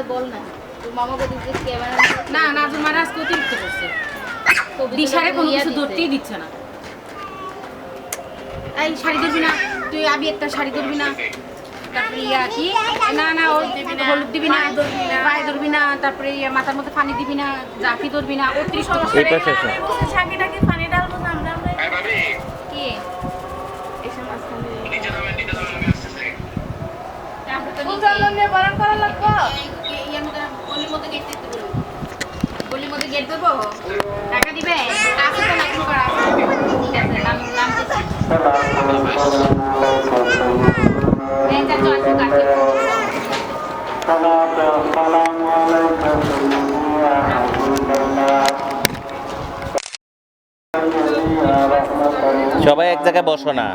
বল না তোর মামা বলতে যে ক্যামেরা না নাজুর মারা আজকে অতিরিক্ত করছে দিশারে কোনো কিছু ধরতেই দিচ্ছে না এই শাড়ি ধরবি না তুই আবি একটা শাড়ি ধরবি না তারপরে ইয়া কি না না ওর হলুদ দিবি না পায়ে ধরবি না তারপরে ইয়া মাথার মধ্যে পানি দিবি না জাফি ধরবি না অতিরিক্ত এই পাশে এসো। শাকিটাকে পানি ডালবো না আমরা কি এসে মাঝখানে আমরা তো ফুলচালন নিয়ে বরণ করা লাগবো ইয়ার মধ্যে গলির মধ্যে গেট দিতে বলবো গলির মধ্যে গেট দেবো টাকা দিবে আছে তো না কোনো করা ঠিক আছে নাম দিচ্ছি এই যা তো আসো কাছে সবাই এক জায়গায় বসো না।